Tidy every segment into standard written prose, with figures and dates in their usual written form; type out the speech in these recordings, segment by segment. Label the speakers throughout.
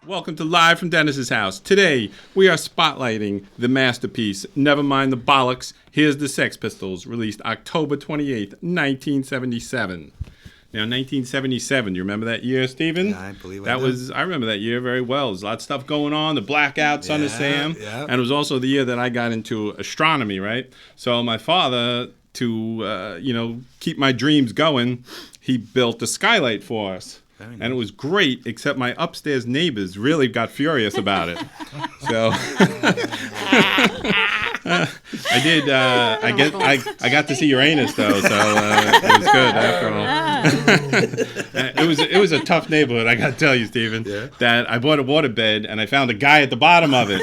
Speaker 1: Welcome to Live from Dennis's house. Today, we are spotlighting the masterpiece, Never Mind the Bollocks, Here's the Sex Pistols, released October 28th, 1977. Now, 1977, you remember that year, Stephen?
Speaker 2: Yeah, I believe I do.
Speaker 1: I remember that year very well. There's a lot of stuff going on, the blackout, Son of Sam.
Speaker 2: Yeah.
Speaker 1: And it was also the year that I got into astronomy, right? So my father, to keep my dreams going, he built a skylight for us.
Speaker 2: Nice.
Speaker 1: And it was great, except my upstairs neighbors really got furious about it. So I did. I got to see Uranus though, so it was good after all. It was a tough neighborhood, I got to tell you, Stephen.
Speaker 2: Yeah.
Speaker 1: That I bought a waterbed and I found a guy at the bottom of it.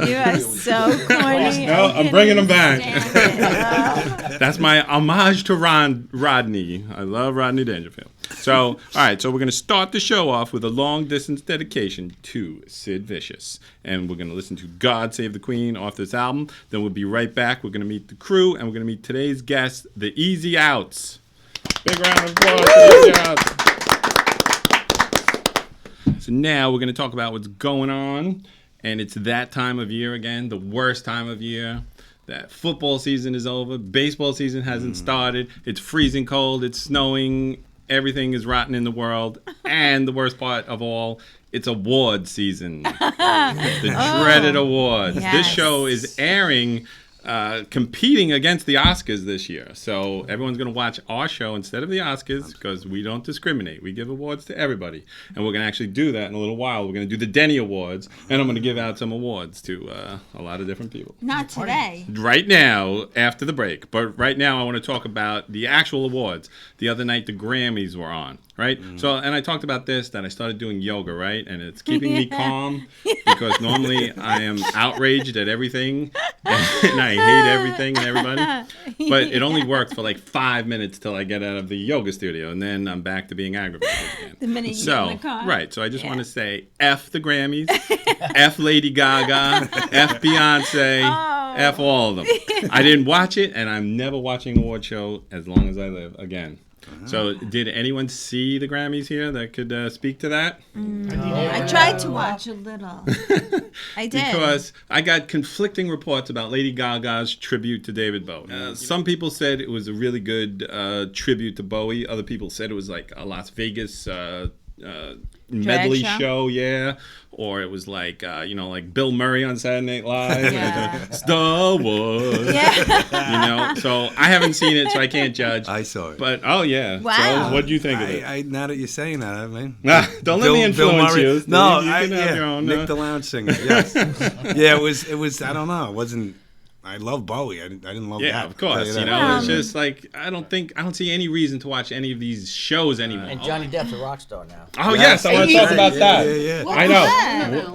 Speaker 3: You are so corny.
Speaker 1: No, I'm bringing him back. That's my homage to Rodney. I love Rodney Dangerfield. So, all right, so we're going to start the show off with a long-distance dedication to Sid Vicious. And we're going to listen to God Save the Queen off this album. Then we'll be right back. We're going to meet the crew, and we're going to meet today's guests, the Easy Outs. Big round of applause for the Easy Outs. So now we're going to talk about what's going on. And it's that time of year again, the worst time of year. That football season is over. Baseball season hasn't started. It's freezing cold. It's snowing. Everything is rotten in the world. And the worst part of all, it's award season. The dreaded awards.
Speaker 3: Yes.
Speaker 1: This show is airing, competing against the Oscars this year. So everyone's going to watch our show instead of the Oscars because we don't discriminate. We give awards to everybody. And we're going to actually do that in a little while. We're going to do the Denny Awards, and I'm going to give out some awards to a lot of different people.
Speaker 3: Not today.
Speaker 1: Right now, after the break. But right now, I want to talk about the actual awards. The other night, the Grammys were on, right? So, and I talked about this, that I started doing yoga, right? And it's keeping me calm because normally I am outraged at everything and I hate everything and everybody. But it only works for like 5 minutes till I get out of the yoga studio, and then I'm back to being aggravated again.
Speaker 3: The minute you get in the car.
Speaker 1: Right. So I just want to say F the Grammys, F Lady Gaga, F Beyonce, F all of them. I didn't watch it, and I'm never watching an award show as long as I live again. So did anyone see the Grammys here that could speak to that?
Speaker 3: I tried to watch a little. I did.
Speaker 1: Because I got conflicting reports about Lady Gaga's tribute to David Bowie. Some people said it was a really good tribute to Bowie. Other people said it was like a Las Vegas medley show, yeah. Or it was like, like Bill Murray on Saturday Night Live.
Speaker 3: Yeah.
Speaker 1: Star Wars.
Speaker 3: Yeah.
Speaker 1: So I haven't seen it, so I can't judge.
Speaker 2: I saw it.
Speaker 1: But, oh, yeah.
Speaker 3: Wow.
Speaker 1: So what do you think of it?
Speaker 2: I now that you're saying that, I mean...
Speaker 1: Don't let me influence you.
Speaker 2: No,
Speaker 1: you can have your own,
Speaker 2: Nick the Lounge Singer, yes. Yeah, it was, I don't know, it wasn't... I love Bowie. I didn't love that.
Speaker 1: Yeah, of course. It's just like I don't see any reason to watch any of these shows anymore.
Speaker 4: And Johnny Depp's a rock star now.
Speaker 1: Oh yes, I want to talk about that.
Speaker 2: Yeah.
Speaker 1: I know.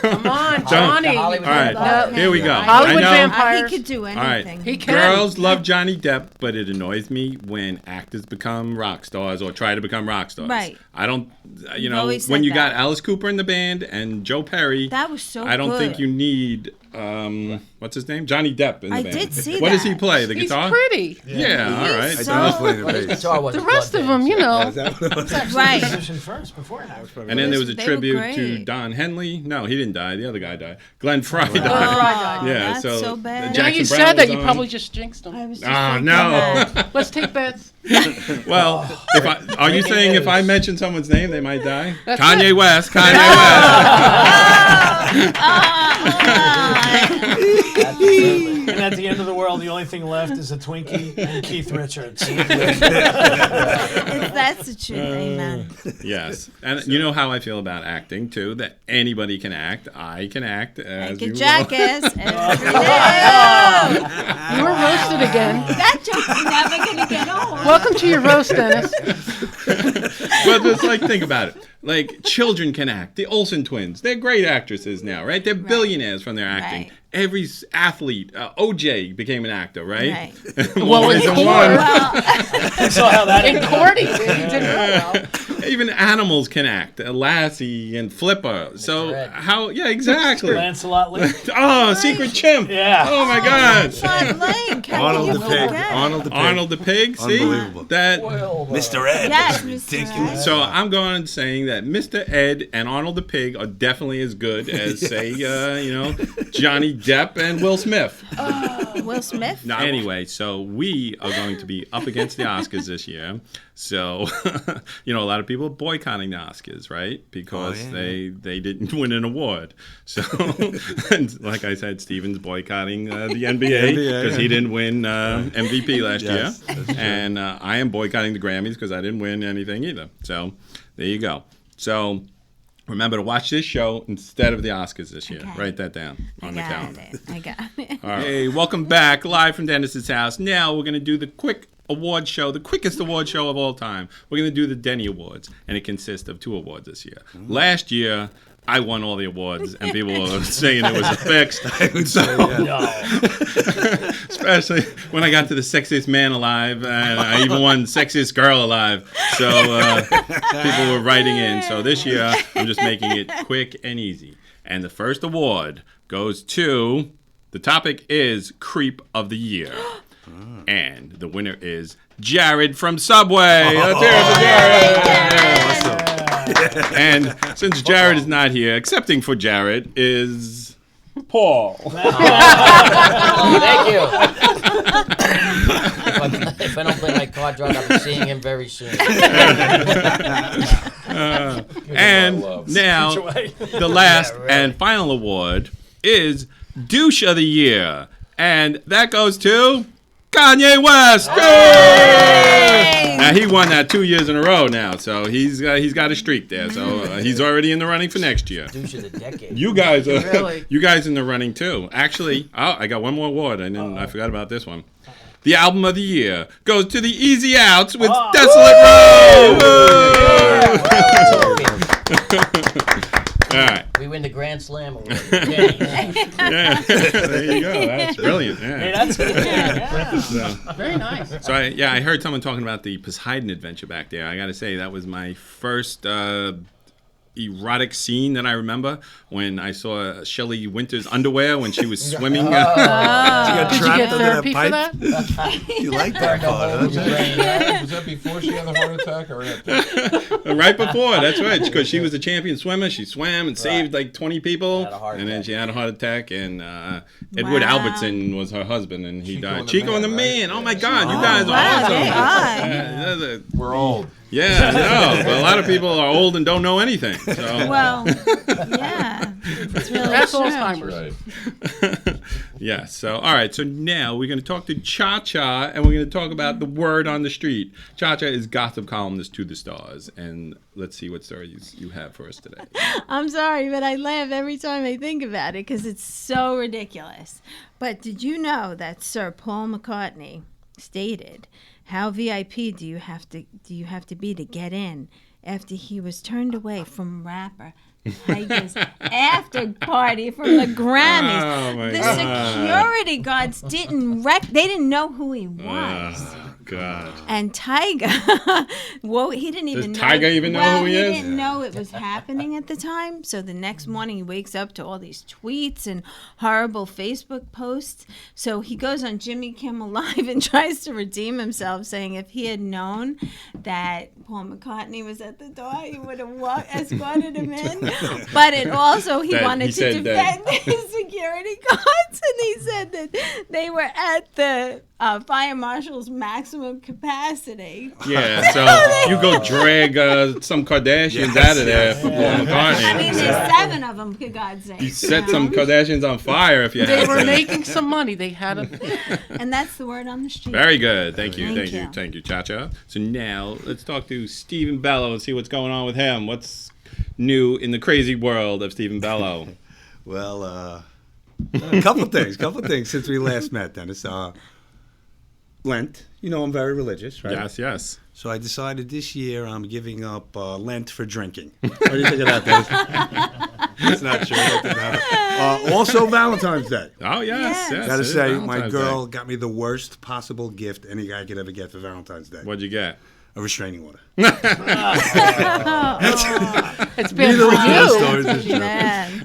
Speaker 5: Come on, Johnny.
Speaker 1: All right, here we go.
Speaker 5: Hollywood
Speaker 1: I know.
Speaker 5: vampire.
Speaker 3: He could do
Speaker 1: All
Speaker 3: anything.
Speaker 1: right.
Speaker 5: He can.
Speaker 1: Girls love Johnny Depp, but it annoys me when actors become rock stars or try to become rock stars.
Speaker 3: Right.
Speaker 1: I don't,
Speaker 3: always
Speaker 1: when
Speaker 3: said
Speaker 1: you got
Speaker 3: that.
Speaker 1: Alice Cooper in the band and Joe Perry.
Speaker 3: That was so
Speaker 1: I don't
Speaker 3: good.
Speaker 1: think you need, what's his name? Johnny Depp in the
Speaker 3: I
Speaker 1: band.
Speaker 3: did see
Speaker 1: What does
Speaker 3: that.
Speaker 1: he play? The
Speaker 5: He's
Speaker 1: guitar?
Speaker 5: pretty.
Speaker 1: Yeah, all right.
Speaker 3: so-
Speaker 2: I played the
Speaker 4: But his
Speaker 2: bass.
Speaker 4: guitar
Speaker 5: The
Speaker 4: wasn't
Speaker 5: rest of
Speaker 4: plugged
Speaker 5: them,
Speaker 4: in,
Speaker 5: you know.
Speaker 2: Is that what it was?
Speaker 3: Right.
Speaker 6: Position first before now.
Speaker 1: And then there was a
Speaker 3: They were
Speaker 1: tribute
Speaker 3: great.
Speaker 1: to Don Henley. No, he didn't die. The other guy died. Glenn Fry died.
Speaker 3: Oh,
Speaker 1: Yeah,
Speaker 3: that's
Speaker 1: so
Speaker 3: so bad.
Speaker 1: Jackson
Speaker 5: Now you
Speaker 1: Browne
Speaker 5: said that,
Speaker 1: was
Speaker 5: you
Speaker 1: on.
Speaker 5: probably just jinxed
Speaker 3: I
Speaker 5: him.
Speaker 3: was just
Speaker 1: Ah,
Speaker 3: thinking
Speaker 1: no.
Speaker 3: that.
Speaker 5: Let's take bets.
Speaker 1: Well, are you saying if I mention someone's name, they might die?
Speaker 5: That's
Speaker 1: Kanye
Speaker 5: it.
Speaker 1: West. Kanye West.
Speaker 6: And at the end of the world, the only thing left is a Twinkie and Keith Richards.
Speaker 3: That's the truth. Amen.
Speaker 1: Yes. And you know how I feel about acting, too, that anybody can act. I can act. As
Speaker 3: Like
Speaker 1: you
Speaker 3: a
Speaker 1: will.
Speaker 3: jackass. Every day.
Speaker 5: You were roasted again.
Speaker 3: That joke's never going to get old.
Speaker 5: Welcome to your roast, Dennis.
Speaker 1: But just like, think about it. Like, children can act. The Olsen twins, they're great actresses now, right? They're billionaires from their acting.
Speaker 3: Right.
Speaker 1: Every athlete, OJ became an actor, right?
Speaker 3: Right.
Speaker 5: Well,
Speaker 1: One
Speaker 5: in
Speaker 1: reason
Speaker 5: court.
Speaker 1: one.
Speaker 6: I saw how that
Speaker 5: In
Speaker 6: ended.
Speaker 5: court, he did real well.
Speaker 1: Even animals can act. Lassie and Flipper. So
Speaker 4: Ed.
Speaker 1: how? Yeah, exactly.
Speaker 6: Lancelot Lee.
Speaker 1: Oh, Secret Chimp.
Speaker 6: Yeah.
Speaker 1: Oh my God.
Speaker 3: Fun Link. How
Speaker 2: Arnold
Speaker 3: can
Speaker 2: the
Speaker 3: you
Speaker 2: Pig.
Speaker 3: forget?
Speaker 2: Arnold the Pig.
Speaker 1: Arnold the Pig. See
Speaker 2: Unbelievable.
Speaker 1: that.
Speaker 2: Mr. Ed.
Speaker 3: Yes,
Speaker 2: That's
Speaker 3: Mr.
Speaker 2: ridiculous.
Speaker 3: Ed.
Speaker 1: So I'm going and saying that Mr. Ed and Arnold the Pig are definitely as good as, say, Johnny Depp and Will Smith.
Speaker 3: Will Smith?
Speaker 1: No, anyway, so we are going to be up against the Oscars this year. So, a lot of people are boycotting the Oscars, right? Because they didn't win an award. So, and like I said, Steven's boycotting the NBA because he didn't win MVP last year. And I am boycotting the Grammys because I didn't win anything either. So, there you go. So, remember to watch this show instead of the Oscars this year.
Speaker 3: Okay.
Speaker 1: Write that down on the calendar.
Speaker 3: I got it.
Speaker 1: All right. Hey, welcome back live from Dennis's house. Now we're going to do the quick award show, the quickest award show of all time. We're going to do the Denny Awards, and it consists of 2 awards this year. Last year, I won all the awards, and people were saying it was a fix. Especially when I got to the sexiest man alive, and I even won sexiest girl alive. So people were writing in. So this year, I'm just making it quick and easy. And the first award goes to, the topic is Creep of the Year. And the winner is Jared from Subway. Let's hear it for Jared. And since Jared is not here, accepting for Jared is Paul.
Speaker 4: Thank you. If I don't play my card right, I'll be seeing him very soon.
Speaker 1: And now, the last and final award is Douche of the Year. And that goes to Kanye West. Yay! Now he won that 2 years in a row now, so he's got a streak there. So he's already in the running for next year.
Speaker 4: Douche of the decade.
Speaker 1: You guys are
Speaker 5: Really?
Speaker 1: you guys in the running too. Actually, I got one more award. I forgot about this one. The album of the year goes to the Easy Outs with Desolate Road. All right.
Speaker 4: We win the Grand Slam award.
Speaker 1: Yeah. There you go. That's brilliant. Yeah.
Speaker 6: Hey, that's good.
Speaker 5: Very nice.
Speaker 1: So I heard someone talking about the Poseidon adventure back there. I got to say that was my first erotic scene that I remember when I saw Shelley Winter's underwear when she was swimming.
Speaker 2: You got
Speaker 5: Did you
Speaker 2: trapped
Speaker 5: get
Speaker 2: under
Speaker 5: therapy for
Speaker 2: that
Speaker 5: that?
Speaker 2: pipe? You like that part,
Speaker 7: Was
Speaker 2: don't you?
Speaker 7: that before she had the heart attack or after?
Speaker 1: Right before, that's right, because she was a champion swimmer. She swam and saved like 20 people,
Speaker 4: Had a heart
Speaker 1: and then
Speaker 4: attack.
Speaker 1: she had a heart attack. And Edward
Speaker 3: Wow.
Speaker 1: Albertson was her husband, and he
Speaker 7: Chico
Speaker 1: died.
Speaker 7: and the
Speaker 1: Chico and the
Speaker 7: Man,
Speaker 1: Man.
Speaker 7: right?
Speaker 1: Oh my God, you guys are
Speaker 3: wow,
Speaker 1: awesome.
Speaker 3: they are.
Speaker 7: We're old.
Speaker 1: Yeah, I know. But a lot of people are old and don't know anything. So.
Speaker 3: Well, yeah. It's really
Speaker 5: That's
Speaker 3: true.
Speaker 5: Alzheimer's.
Speaker 7: Right.
Speaker 1: Yeah, so, all right. So now we're going to talk to Cha-Cha, and we're going to talk about the word on the street. Cha-Cha is gossip columnist to the stars. And let's see what stories you have for us today.
Speaker 3: I'm sorry, but I laugh every time I think about it because it's so ridiculous. But did you know that Sir Paul McCartney stated, "How VIP do you have to be to get in?" after he was turned away from rapper Tiger's after party from the Grammys.
Speaker 1: Oh, my
Speaker 3: The
Speaker 1: God.
Speaker 3: security guards didn't they didn't know who he was.
Speaker 1: Oh, God.
Speaker 3: And Tiger, well, he didn't even
Speaker 1: Does
Speaker 3: know.
Speaker 1: Tiger even know who he is?
Speaker 3: He didn't know it was happening at the time. So the next morning he wakes up to all these tweets and horrible Facebook posts. So he goes on Jimmy Kimmel Live and tries to redeem himself, saying if he had known that Paul McCartney was at the door, he would have escorted him in. But it also, he
Speaker 1: That
Speaker 3: wanted
Speaker 1: he
Speaker 3: to
Speaker 1: said that-
Speaker 3: defend his security guards, and he said that they were at the fire marshal's maximum capacity.
Speaker 1: Yeah, so you go drag some Kardashians out of there for Paul McCartney.
Speaker 3: I mean, there's 7 of them, for God's sake.
Speaker 1: You set some Kardashians on fire if you
Speaker 5: They
Speaker 1: have
Speaker 5: were
Speaker 1: to.
Speaker 5: making some money. They had a.
Speaker 3: And that's the word on the street.
Speaker 1: Very good. Thank you,
Speaker 3: Thank
Speaker 1: thank
Speaker 3: you.
Speaker 1: you, Cha-Cha. So now let's talk to Stephen Bello and see what's going on with him. What's new in the crazy world of Stephen Bello?
Speaker 2: Well, a couple things since we last met, Dennis. Lent. You know I'm very religious, right?
Speaker 1: Yes.
Speaker 2: So I decided this year I'm giving up Lent for drinking. What do you think of that, Dennis? That's not true. That didn't happen. Also Valentine's Day.
Speaker 1: Oh, yes.
Speaker 3: Yes.
Speaker 2: Gotta
Speaker 1: it is
Speaker 2: say, my
Speaker 1: Valentine's
Speaker 2: girl
Speaker 1: Day.
Speaker 2: got me the worst possible gift any guy could ever get for Valentine's Day.
Speaker 1: What'd you get?
Speaker 2: a restraining order.
Speaker 5: It's been
Speaker 2: Neither
Speaker 5: for
Speaker 2: one of those
Speaker 5: you.
Speaker 2: stories is true.
Speaker 3: Man.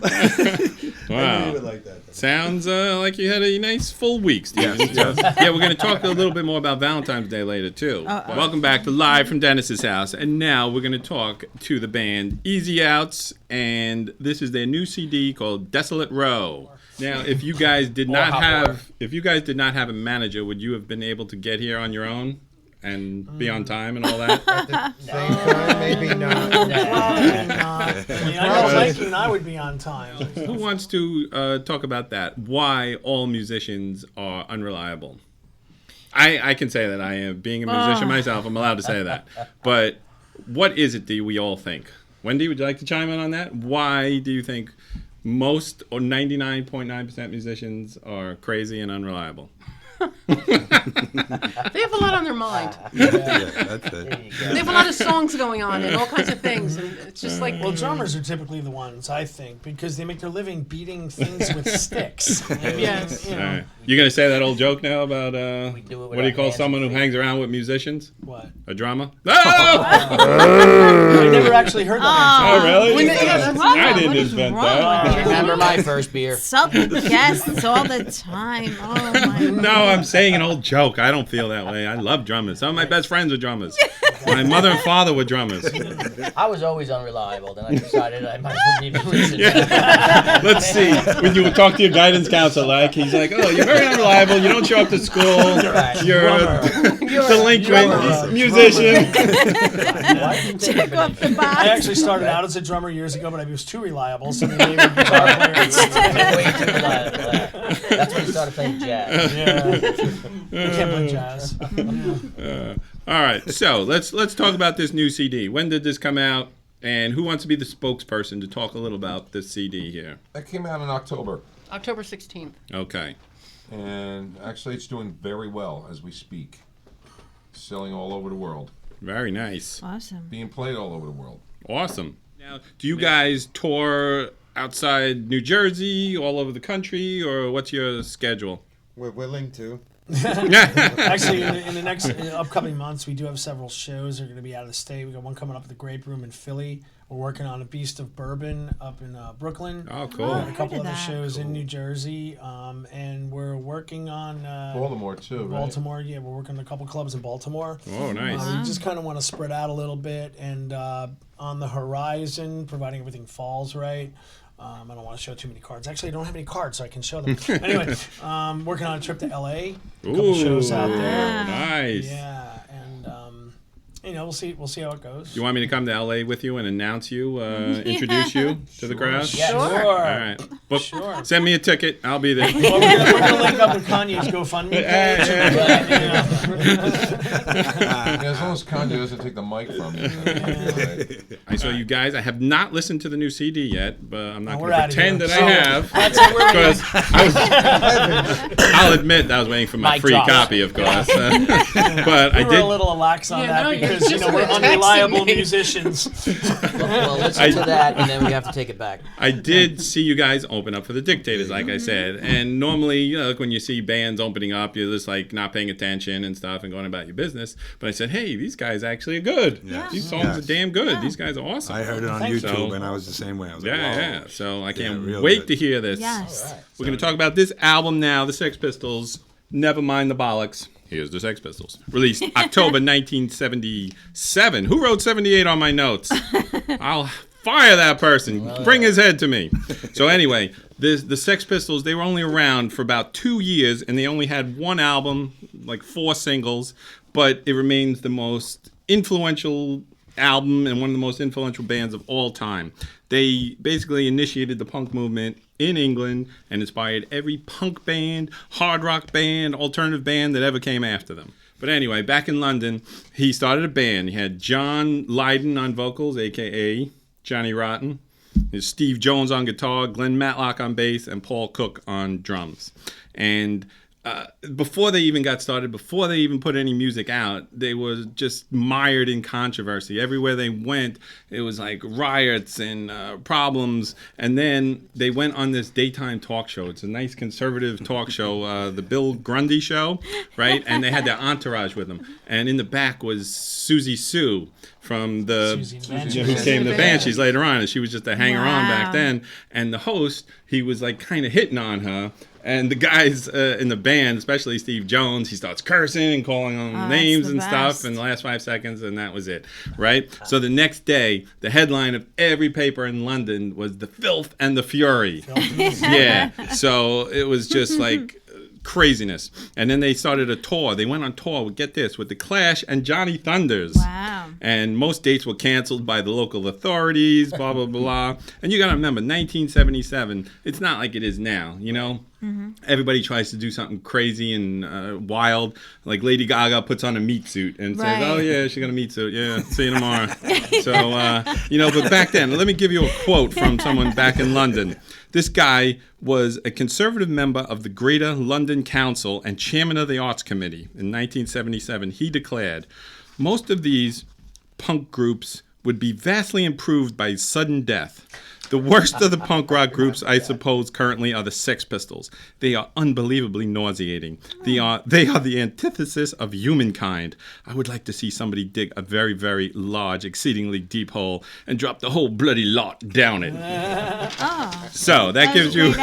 Speaker 1: Wow.
Speaker 2: like that.
Speaker 1: Sounds like you had a nice full week, Steve. Yeah, we're going to talk a little bit more about Valentine's Day later, too. Welcome back to Live from Dennis's house. And now we're going to talk to the band Easy Outs, and this is their new CD called Desolate Row. Now, if you guys did not have a manager, would you have been able to get here on your own and be on time and all that?
Speaker 8: Same time, maybe not.
Speaker 6: I know Mikey and I would be on time.
Speaker 1: Who wants to talk about that? Why all musicians are unreliable? I can say that. I am being a musician myself. I'm allowed to say that. But what is it that we all think? Wendy, would you like to chime in on that? Why do you think most or 99.9% musicians are crazy and unreliable?
Speaker 5: They have a lot on their mind.
Speaker 2: Yeah, that's it.
Speaker 5: They have a lot of songs going on and all kinds of things. And it's just like,
Speaker 6: Well, drummers are typically the ones, I think, because they make their living beating things with sticks. And,
Speaker 5: Yes.
Speaker 6: You know,
Speaker 1: All right. You going to say that old joke now about
Speaker 4: We do it with
Speaker 1: what do you
Speaker 4: our
Speaker 1: call
Speaker 4: hands
Speaker 1: someone who
Speaker 4: and feet.
Speaker 1: hangs around with musicians?
Speaker 6: what?
Speaker 1: A drama? Oh!
Speaker 6: I never actually heard that.
Speaker 1: Oh, really?
Speaker 5: When they- yeah, that's-
Speaker 1: I didn't
Speaker 3: What is
Speaker 1: invent
Speaker 3: wrong
Speaker 1: that.
Speaker 4: Remember my first beer.
Speaker 3: Something guests all the time. Oh my
Speaker 1: No, I'm saying an old joke. I don't feel that way. I love drummers. Some of my best friends are drummers. My mother and father were drummers.
Speaker 4: I was always unreliable. Then I decided I might as well be listen.
Speaker 1: Let's see. When you talk to your guidance counselor, he's like, "Oh, you're very unreliable. You don't show up to school.
Speaker 4: Right.
Speaker 1: You're a delinquent musician."
Speaker 4: Why did you take
Speaker 3: Check
Speaker 4: it
Speaker 3: off the
Speaker 6: I
Speaker 3: box.
Speaker 6: actually started out as a drummer years ago, but I was too reliable, so they made me a guitar player instead.
Speaker 4: way too reliable? That's when he started playing jazz.
Speaker 6: Yeah. I can't play jazz.
Speaker 1: All right, so let's talk about this new CD. When did this come out? And who wants to be the spokesperson to talk a little about this CD here?
Speaker 7: That came out in October,
Speaker 5: October 16th.
Speaker 1: Okay.
Speaker 7: and actually it's doing very well as we speak. Selling all over the world,
Speaker 1: Very nice.
Speaker 3: Awesome.
Speaker 7: being played all over the world.
Speaker 1: Awesome. Now, do you guys tour outside New Jersey, all over the country, or what's your schedule?
Speaker 8: We're willing to.
Speaker 6: Actually, in the next upcoming months, we do have several shows that are going to be out of the state. We got one coming up at the Grape Room in Philly. We're working on a Beast of Bourbon up in Brooklyn.
Speaker 1: Oh, cool.
Speaker 6: And a couple
Speaker 3: Heard of
Speaker 6: other
Speaker 3: that.
Speaker 6: shows in New Jersey. And we're working on
Speaker 7: Baltimore too, right?
Speaker 6: Baltimore. Yeah, we're working on a couple clubs in Baltimore.
Speaker 1: Oh, nice.
Speaker 6: We just kind of want to spread out a little bit, and on the horizon, providing everything falls right. I don't want to show too many cards. Actually, I don't have any cards, so I can show them. Anyway, working on a trip to LA. A couple shows out there.
Speaker 1: Nice.
Speaker 6: Yeah, and we'll see how it goes.
Speaker 1: You want me to come to LA with you and announce you, introduce you to the crowd?
Speaker 4: Yeah.
Speaker 6: Sure.
Speaker 1: All right. Book,
Speaker 6: Sure.
Speaker 1: Send me a ticket. I'll be there.
Speaker 6: Well, we're gonna link up with Kanye's GoFundMe page.
Speaker 7: Yeah, as long as Kanye doesn't take the mic from you. Right.
Speaker 1: I saw you guys. I have not listened to the new CD yet, but I'm not
Speaker 6: we're
Speaker 1: going to
Speaker 6: outta
Speaker 1: pretend
Speaker 6: here.
Speaker 1: that I have.
Speaker 6: That's it. We're
Speaker 1: Because I'll admit I was waiting for my
Speaker 4: Mic
Speaker 1: free
Speaker 4: drop.
Speaker 1: copy, of course. But I
Speaker 6: we were
Speaker 1: did.
Speaker 6: a little lax on
Speaker 5: Yeah,
Speaker 6: that
Speaker 5: no, you're
Speaker 6: because
Speaker 5: just
Speaker 6: we're
Speaker 5: texting
Speaker 6: unreliable
Speaker 5: me.
Speaker 6: musicians.
Speaker 4: Well, listen to that, and then we have to take it back.
Speaker 1: I did see you guys open up for the Dictators, like I said. And normally, like when you see bands opening up, you're just like not paying attention and stuff and going about your business. But I said, hey, these guys actually are good.
Speaker 2: Yes.
Speaker 1: These songs
Speaker 2: Yes.
Speaker 1: are damn good. These guys are awesome.
Speaker 2: I heard it on
Speaker 6: Thanks.
Speaker 2: YouTube,
Speaker 1: So-
Speaker 2: and I was the same way. I was like,
Speaker 1: Yeah,
Speaker 2: whoa.
Speaker 1: yeah. So I can't
Speaker 2: real
Speaker 1: wait
Speaker 2: good.
Speaker 1: to hear this.
Speaker 3: Yes.
Speaker 1: We're going to talk about this album now, the Sex Pistols. Never mind the Bollocks. Here's the Sex Pistols. Released October 1977. Who wrote 78 on my notes? I'll fire that person. Bring his head to me. So anyway, the Sex Pistols, they were only around for about 2 years, and they only had one album, like 4 singles, but it remains the most influential album and one of the most influential bands of all time. They basically initiated the punk movement in England and inspired every punk band, hard rock band, alternative band that ever came after them. But anyway, back in London, he started a band. He had John Lydon on vocals, a.k.a. Johnny Rotten. There's Steve Jones on guitar, Glenn Matlock on bass, and Paul Cook on drums. And before they even got started, before they even put any music out, they were just mired in controversy. Everywhere they went, it was like riots and problems. And then they went on this daytime talk show. It's a nice conservative talk show, the Bill Grundy Show, right? And they had their entourage with them. And in the back was Susie Sue from the who came the Banshees later on, and she was just a hanger-on back then. And the host, he was like kind of hitting on her. And the guys in the band, especially Steve Jones, he starts cursing and calling them names and stuff in the last 5 seconds, and that was it, right? So the next day, the headline of every paper in London was "The Filth and the Fury." Yeah, so it was just like craziness. And then they started a tour. They went on tour, get this, with The Clash and Johnny Thunders.
Speaker 3: Wow.
Speaker 1: And most dates were canceled by the local authorities, blah, blah, blah. And you got to remember, 1977, it's not like it is now, you know? Mm-hmm. Everybody tries to do something crazy and wild. Like Lady Gaga puts on a meat suit and says, "Oh yeah, she got a meat suit. Yeah, see you tomorrow." So, you know, but back then, let me give you a quote from someone back in London. This guy was a conservative member of the Greater London Council and chairman of the Arts Committee. In 1977, he declared, "Most of these punk groups would be vastly improved by sudden death. The worst of the punk rock groups, I suppose, currently are the Sex Pistols. They are unbelievably nauseating. They are the antithesis of humankind. I would like to see somebody dig a very, very large, exceedingly deep hole and drop the whole bloody lot down it." So that gives you...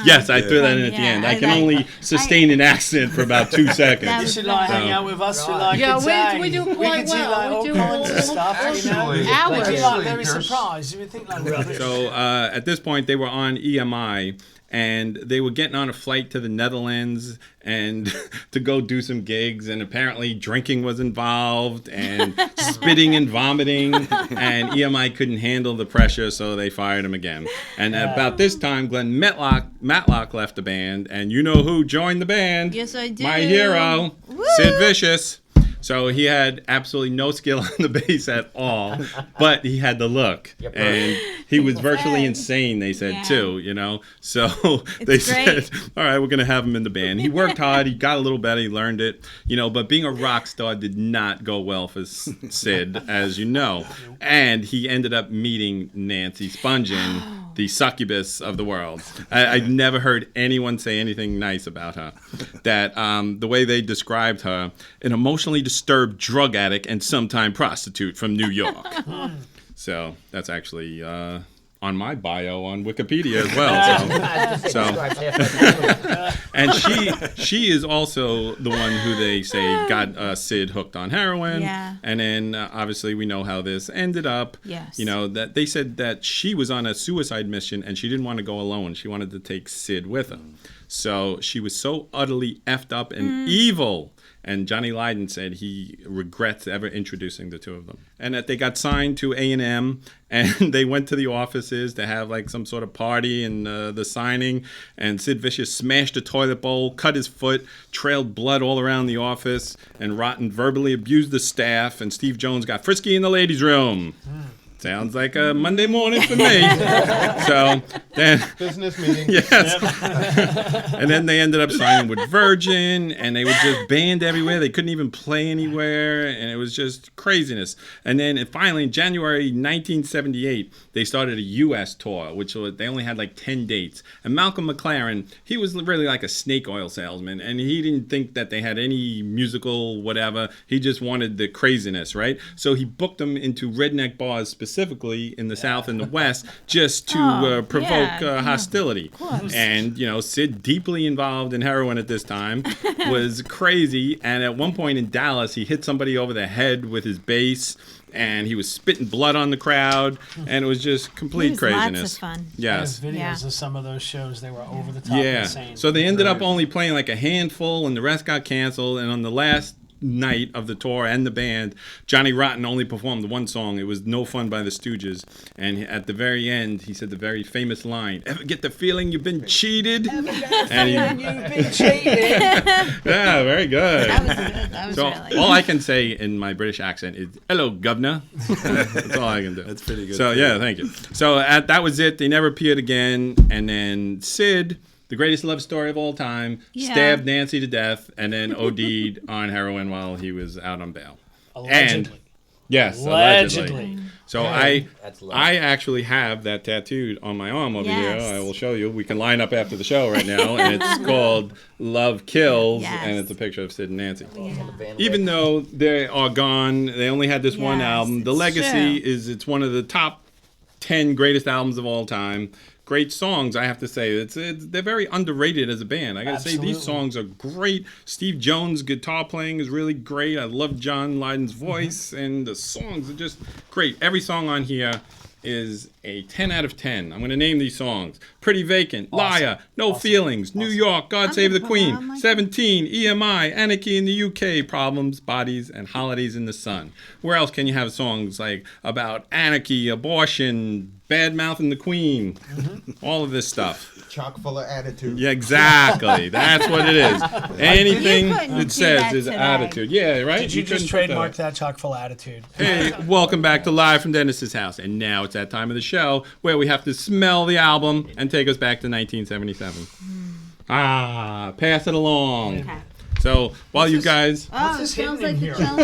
Speaker 1: Yes, I threw that in at the end. I can only sustain an accent for about 2 seconds.
Speaker 6: You should like hang out with us for like a day.
Speaker 5: we do
Speaker 6: We
Speaker 5: quite
Speaker 6: could do
Speaker 5: well.
Speaker 6: like all
Speaker 5: We do
Speaker 6: kinds of stuff, you know.
Speaker 5: Hours.
Speaker 6: We'd be like very surprised. You would think like rubbish.
Speaker 1: So at this point, they were on EMI, and they were getting on a flight to the Netherlands and to go do some gigs, and apparently drinking was involved and spitting and vomiting, and EMI couldn't handle the pressure, so they fired him again. And about this time, Glenn Matlock left the band, and you know who joined the band?
Speaker 3: Yes, I do.
Speaker 1: My hero,
Speaker 3: Woo!
Speaker 1: Sid Vicious. So he had absolutely no skill on the bass at all, but he had the look.
Speaker 4: Yep.
Speaker 1: And he was virtually insane, they said, too, you know. So they said, all right, we're going to have him in the band. He worked hard. He got a little better. He learned it, you know, but being a rock star did not go well for Sid, as you know. And he ended up meeting Nancy Spungen, the succubus of the world. I've never heard anyone say anything nice about her. That the way they described her, an emotionally disturbed drug addict and sometime prostitute from New York. So that's actually on my bio on Wikipedia as well. And she is also the one who they say got Sid hooked on heroin.
Speaker 3: Yeah.
Speaker 1: And then obviously we know how this ended up.
Speaker 3: Yes.
Speaker 1: You know, that they said that she was on a suicide mission and she didn't want to go alone. She wanted to take Sid with her. So she was so utterly effed up and evil. And Johnny Lydon said he regrets ever introducing the two of them. And that they got signed to A&M, and they went to the offices to have like some sort of party and the signing. And Sid Vicious smashed a toilet bowl, cut his foot, trailed blood all around the office, and Rotten verbally abused the staff. And Steve Jones got frisky in the ladies' room. Sounds like a Monday morning for me. So then,
Speaker 8: Business meeting.
Speaker 1: yes. And then they ended up signing with Virgin, and they were just banned everywhere. They couldn't even play anywhere, and it was just craziness. And then finally, in January 1978, they started a U.S. tour, which they only had like 10 dates. And Malcolm McLaren, he was really like a snake oil salesman, and he didn't think that they had any musical whatever. He just wanted the craziness, right? So he booked them into redneck bars specifically in the South and the West just to provoke hostility. And, you know, Sid, deeply involved in heroin at this time, was crazy. And at one point in Dallas, he hit somebody over the head with his bass, and he was spitting blood on the crowd, and it was just complete craziness.
Speaker 3: Lots of fun.
Speaker 1: Yes.
Speaker 6: There's videos of some of those shows. They were over the top insane.
Speaker 1: So they ended up only playing like a handful, and the rest got canceled. And on the last night of the tour and the band, Johnny Rotten only performed one song. It was No Fun by the Stooges. And at the very end, he said the very famous line, "Ever get the feeling you've been cheated?"
Speaker 6: Ever get the feeling you've been cheated?
Speaker 1: Yeah, very good.
Speaker 3: That was
Speaker 1: So
Speaker 3: really
Speaker 1: all I can say in my British accent is, "Hello, governor." That's all I can do.
Speaker 2: That's pretty good.
Speaker 1: So yeah, thank you. So that was it. They never appeared again. And then Sid the greatest love story of all time,
Speaker 3: Yeah.
Speaker 1: stabbed Nancy to death, and then OD'd on heroin while he was out on bail.
Speaker 6: Allegedly.
Speaker 1: Yes,
Speaker 6: Allegedly.
Speaker 1: So
Speaker 4: That's love.
Speaker 1: I actually have that tattooed on my arm over
Speaker 3: Yes.
Speaker 1: here. I will show you. We can line up after the show right now, and it's called Love Kills,
Speaker 3: Yes.
Speaker 1: and it's a picture of Sid and Nancy.
Speaker 4: Van
Speaker 1: Even
Speaker 4: Wick.
Speaker 1: though they are gone, they only had this one
Speaker 3: Yes,
Speaker 1: album. The
Speaker 3: it's
Speaker 1: legacy
Speaker 3: true.
Speaker 1: is it's one of the top 10 greatest albums of all time. Great songs, I have to say. They're very underrated as a band. I gotta say, these
Speaker 6: Absolutely.
Speaker 1: songs are great. Steve Jones' guitar playing is really great. I love John Lydon's voice, and the songs are just great. Every song on here is a 10 out of 10. I'm gonna name these songs: Pretty Vacant, Liar, No Feelings, New York, God Save the Queen,
Speaker 3: I'm like-
Speaker 1: 17, EMI, Anarchy in the UK, Problems, Bodies, and Holidays in the Sun. Where else can you have songs like about anarchy, abortion, bad mouthing the Queen, all of this stuff?
Speaker 8: Chock full of attitude.
Speaker 1: Yeah, exactly. That's what it is. Anything
Speaker 3: couldn't
Speaker 1: it
Speaker 3: do
Speaker 1: says
Speaker 3: that
Speaker 1: is
Speaker 3: today.
Speaker 1: attitude. Yeah, right.
Speaker 6: Did you just
Speaker 1: couldn't put that
Speaker 6: trademark
Speaker 1: up.
Speaker 6: that chock full of attitude?
Speaker 1: Hey, welcome back to Live from Dennis's house. And now it's that time of the show where we have to smell the album and take us back to 1977. Pass it along.
Speaker 3: Okay.
Speaker 1: So while you guys,
Speaker 3: Oh, it
Speaker 6: this
Speaker 3: smells
Speaker 6: hidden
Speaker 3: like
Speaker 6: in
Speaker 3: the
Speaker 6: here?
Speaker 3: jello.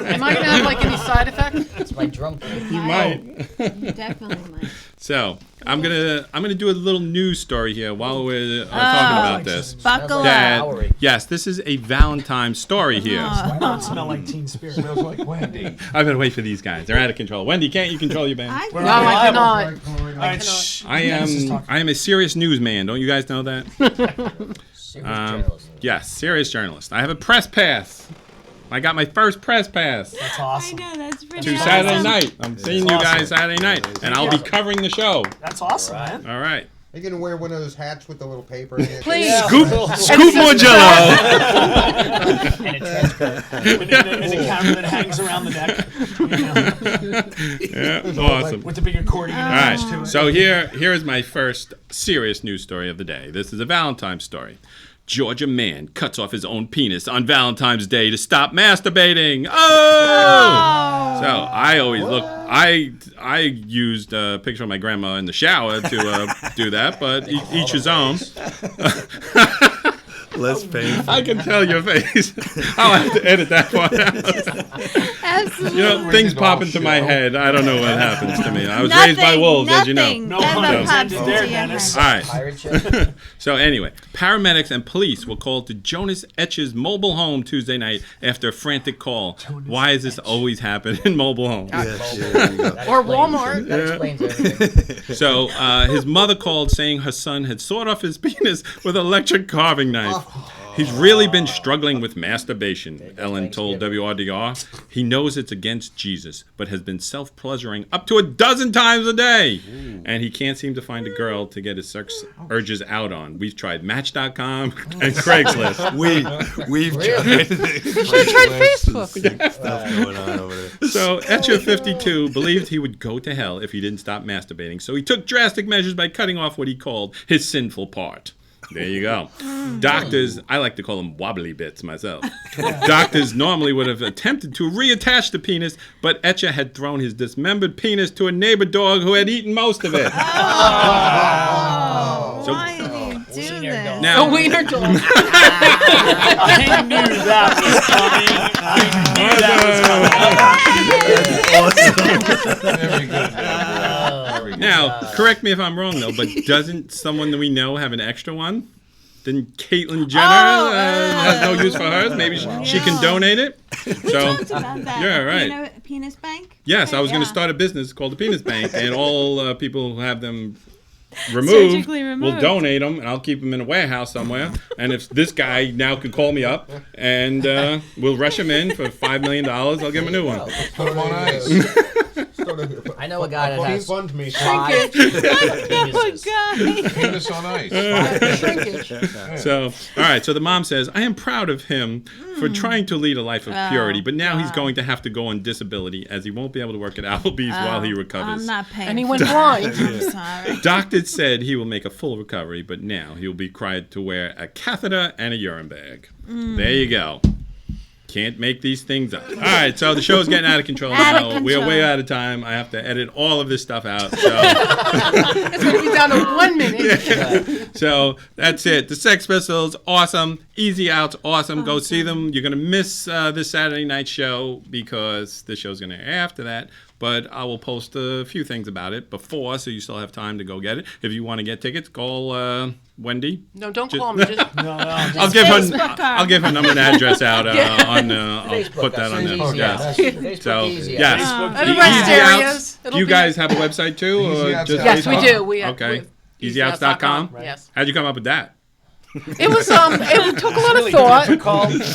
Speaker 5: Am I gonna have like any side effect?
Speaker 4: It's my drum kit.
Speaker 1: you might.
Speaker 3: You definitely might.
Speaker 1: So I'm gonna do a little news story here while we're talking about this.
Speaker 3: Buckle
Speaker 4: Smells
Speaker 3: up.
Speaker 1: That
Speaker 4: Bowery.
Speaker 1: yes, this is a Valentine's story here.
Speaker 6: Why not smell like Teen Spirit?
Speaker 7: Smells like Wendy.
Speaker 1: I've got to wait for these guys. They're out of control. Wendy, can't you control your band?
Speaker 6: We're
Speaker 5: No, I
Speaker 6: reliable.
Speaker 5: cannot.
Speaker 6: All right, shh.
Speaker 1: I
Speaker 6: Dennis is
Speaker 1: am.
Speaker 6: talking.
Speaker 1: I am a serious newsman. Don't you guys know that?
Speaker 4: Serious journalism.
Speaker 1: Yes, serious journalist. I have a press pass. I got my first press pass
Speaker 6: That's
Speaker 3: I
Speaker 6: awesome.
Speaker 3: know, that's pretty
Speaker 1: to
Speaker 3: awesome.
Speaker 1: Saturday night. I'm seeing you
Speaker 6: awesome.
Speaker 1: guys Saturday night, and I'll be covering the show.
Speaker 6: That's awesome,
Speaker 4: Right.
Speaker 6: man.
Speaker 1: All right.
Speaker 8: Are you gonna wear one of those hats with the little paper in it?
Speaker 5: Please.
Speaker 1: Scoop more jello.
Speaker 4: And a trench coat.
Speaker 6: And a camera that hangs around the neck. You know,
Speaker 1: Yeah, awesome.
Speaker 6: with the big accordion
Speaker 1: All
Speaker 6: attached to
Speaker 1: right.
Speaker 6: it.
Speaker 1: So here is my first serious news story of the day. This is a Valentine's story. Georgia man cuts off his own penis on Valentine's Day to stop masturbating. Oh! So I always look. I used a picture of my grandma in the shower to do that, but each his own.
Speaker 2: Less painful.
Speaker 1: I can tell your face. I'll have to edit that part out.
Speaker 3: Absolutely.
Speaker 1: You know, things pop
Speaker 7: all
Speaker 1: into my
Speaker 7: show.
Speaker 1: head. I don't know what happens to me. I was
Speaker 3: Nothing,
Speaker 1: raised by wolves, as you know.
Speaker 3: nothing
Speaker 6: No
Speaker 3: ever
Speaker 6: pun
Speaker 3: pops
Speaker 6: intended
Speaker 3: into
Speaker 6: there,
Speaker 3: your
Speaker 6: Dennis.
Speaker 3: head.
Speaker 1: All right.
Speaker 4: Pirate ship.
Speaker 1: So anyway, paramedics and police were called to Jonas Etch's mobile home Tuesday night after a frantic call. Why is this always happen in mobile homes?
Speaker 2: Yes, yeah, there you go.
Speaker 4: That
Speaker 5: Or
Speaker 4: explains-
Speaker 5: Walmart.
Speaker 4: That explains everything.
Speaker 1: So his mother called saying her son had sawed off his penis with an electric carving knife. He's really been struggling with masturbation, Ellen told WRDR. He knows it's against Jesus, but has been self-pleasuring up to 12 times a day. And he can't seem to find a girl to get his sex urges out on. We've tried Match.com and Craigslist.
Speaker 2: We've
Speaker 4: Really?
Speaker 2: tried
Speaker 5: Facebook.
Speaker 2: stuff going on over there.
Speaker 1: So Etcher 52 believed he would go to hell if he didn't stop masturbating. So he took drastic measures by cutting off what he called his sinful part. There you go. Doctors, I like to call them wobbly bits myself. Doctors normally would have attempted to reattach the penis, but Etcher had thrown his dismembered penis to a neighbor dog who had eaten most of it. So
Speaker 3: Why did you do
Speaker 4: Wiener
Speaker 3: this?
Speaker 4: dog.
Speaker 1: now,
Speaker 5: A wiener dog.
Speaker 6: I knew that was coming.
Speaker 7: Very good. Very good.
Speaker 1: now, correct me if I'm wrong though, but doesn't someone that we know have an extra one? Didn't Caitlyn Jenner has no use for hers? Maybe she can donate it. So
Speaker 3: Talked about that.
Speaker 1: Yeah, right.
Speaker 3: Penis bank?
Speaker 1: yes, I was going to
Speaker 3: Yeah.
Speaker 1: start a business called the Penis Bank, and all people who have them removed
Speaker 3: Surgically removed.
Speaker 1: will donate them, and I'll keep them in a warehouse somewhere. And if this guy now could call me up, and we'll rush him in for $5 million, I'll give him a new one.
Speaker 7: Put him on ice.
Speaker 4: I know a guy that has
Speaker 8: Fund me.
Speaker 4: 5
Speaker 3: Oh,
Speaker 4: penises.
Speaker 3: God.
Speaker 7: Penis on ice.
Speaker 5: Shrinkage.
Speaker 1: So, all right. So the mom says, "I am proud of him for trying to lead a life of purity, but now he's going to have to go on disability as he won't be able to work at Applebee's while he recovers."
Speaker 3: I'm not paying.
Speaker 5: And he
Speaker 3: for
Speaker 5: went
Speaker 3: that.
Speaker 5: blind.
Speaker 3: I'm sorry.
Speaker 1: Doctors said he will make a full recovery, but now he will be required to wear a catheter and a urine bag. There you go. Can't make these things up. All right, so the show's getting out of control now. We are way out of time. I have to edit all of this stuff out. So,
Speaker 5: It's going to be down to 1 minute.
Speaker 1: so that's it. The Sex Pistols, awesome. Easy Out's awesome. Go see them. You're going to miss this Saturday night show because the show's going to air after that. But I will post a few things about it before, so you still have time to go get it. If you want to get tickets, call Wendy.
Speaker 5: No, don't call me. Just,
Speaker 1: I'll give her number and address out on. I'll
Speaker 4: Facebook,
Speaker 1: put that on there.
Speaker 4: Easy
Speaker 1: Yes.
Speaker 4: Out. Facebook
Speaker 1: So
Speaker 4: Easy Out.
Speaker 1: yes,
Speaker 5: Everybody
Speaker 1: Easy
Speaker 5: stereos.
Speaker 1: Outs.
Speaker 5: It'll
Speaker 1: You
Speaker 5: be-
Speaker 1: guys have a website too, or
Speaker 7: EasyOuts.
Speaker 1: just
Speaker 5: Yes, we
Speaker 1: Facebook?
Speaker 5: do. We
Speaker 1: Okay.
Speaker 5: with
Speaker 1: EasyOuts.com.
Speaker 5: Yes.
Speaker 1: How'd you come up with that?
Speaker 5: It was it took a lot of thought.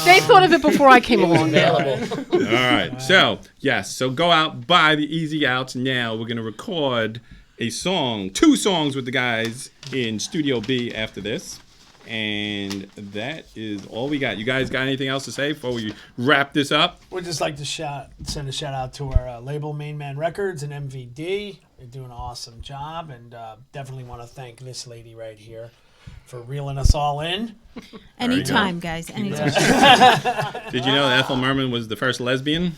Speaker 5: They thought of it before I came along.
Speaker 4: Available.
Speaker 1: All right. So yes. So go out, buy the Easy Outs now. We're gonna record a song, 2 songs with the guys in Studio B after this. And that is all we got. You guys got anything else to say before we wrap this up?
Speaker 6: We'd just like to send a shout out to our label, Main Man Records and MVD. They're doing an awesome job, and definitely want to thank this lady right here for reeling us all in.
Speaker 3: Anytime, guys. Anytime.
Speaker 1: Did you know that Ethel Merman was the first lesbian?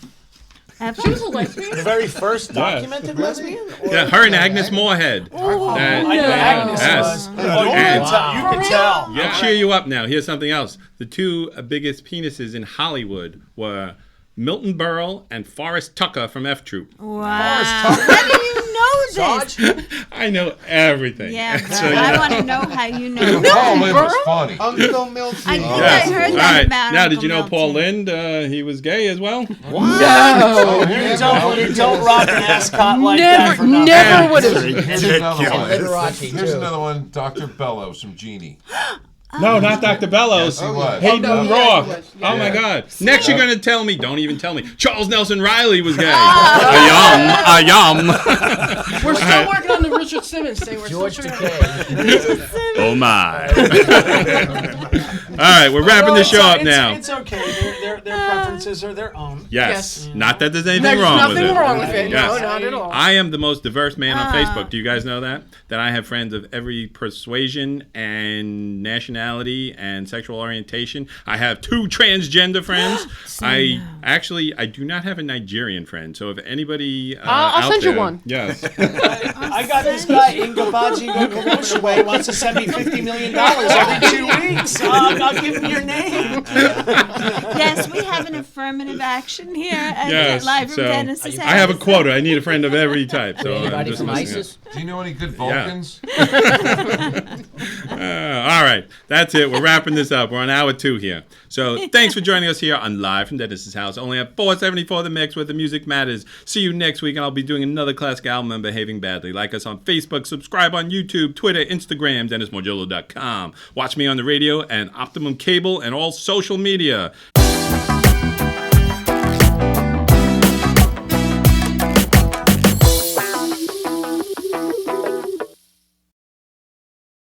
Speaker 6: The very first documented lesbian? Or-
Speaker 1: Yeah, her and Agnes Moorehead.
Speaker 6: I know Agnes
Speaker 1: Yes.
Speaker 6: was. Oh, you could tell.
Speaker 1: Yeah, I'll cheer you up now. Here's something else. The 2 biggest penises in Hollywood were Milton Berle and Forrest Tucker from F Troop.
Speaker 3: Wow. How do you know this?
Speaker 1: I know everything.
Speaker 3: Yeah,
Speaker 1: So,
Speaker 3: I want to know how you know.
Speaker 7: Paul Lynde was funny.
Speaker 8: Uncle Milton.
Speaker 3: I think
Speaker 1: Yes.
Speaker 3: I heard
Speaker 1: All
Speaker 3: that
Speaker 1: right.
Speaker 3: about
Speaker 1: Now,
Speaker 3: Uncle
Speaker 1: did you know Paul
Speaker 3: Milton.
Speaker 1: Lind? He was gay as well.
Speaker 6: You don't rock an ascot like that for nothing.
Speaker 5: Never would have.
Speaker 7: Here's another one.
Speaker 4: Liberace,
Speaker 7: Here's
Speaker 4: too.
Speaker 7: another one. Dr. Bellows from Genie.
Speaker 1: No, not Dr. Bellows.
Speaker 7: Yes, he was.
Speaker 1: Hayden
Speaker 5: Oh, no,
Speaker 1: Roth.
Speaker 5: yeah, he was.
Speaker 1: Oh my
Speaker 7: Yeah.
Speaker 1: God. Next, you're gonna tell me. Don't even tell me. Charles Nelson Riley was gay.
Speaker 3: Ah.
Speaker 1: a yum.
Speaker 5: We're still working on the Richard Simmons thing. We're
Speaker 4: George
Speaker 5: still
Speaker 4: Takei.
Speaker 1: Oh my. All right, we're wrapping the show up now.
Speaker 6: It's okay. Their preferences are their own.
Speaker 1: Yes.
Speaker 5: Yes.
Speaker 1: Not that there's anything
Speaker 5: There's
Speaker 1: wrong with
Speaker 5: nothing
Speaker 1: it.
Speaker 5: wrong with it. No,
Speaker 1: Yes.
Speaker 5: not at all.
Speaker 1: I am the most diverse man on Facebook. Do you guys know that? That I have friends of every persuasion and nationality and sexual orientation. I have 2 transgender friends. I do not have a Nigerian friend. So if anybody
Speaker 5: I'll
Speaker 1: out
Speaker 5: send you
Speaker 1: there-
Speaker 5: one.
Speaker 1: Yes.
Speaker 6: I got this guy, Ingabaji Gogoshaway, wants to send me $50 million every 2 weeks. I'll give him your name.
Speaker 3: Yes, we have an affirmative action here at
Speaker 1: Yes,
Speaker 3: Live from
Speaker 1: so
Speaker 3: Dennis's house.
Speaker 1: I have a quota. I need a friend of every type. So I'm
Speaker 4: Anybody
Speaker 1: just
Speaker 4: from
Speaker 1: listening.
Speaker 4: ISIS?
Speaker 7: Do you know any good Vulcans?
Speaker 1: All right, that's it. We're wrapping this up. We're on hour 2 here. So thanks for joining us here on Live from Dennis's house. Only at 474 The Mix, where the music matters. See you next week, and I'll be doing another classic album on Behaving Badly. Like us on Facebook, subscribe on YouTube, Twitter, Instagram, DennisMorgillo.com. Watch me on the radio and Optimum Cable and all social media.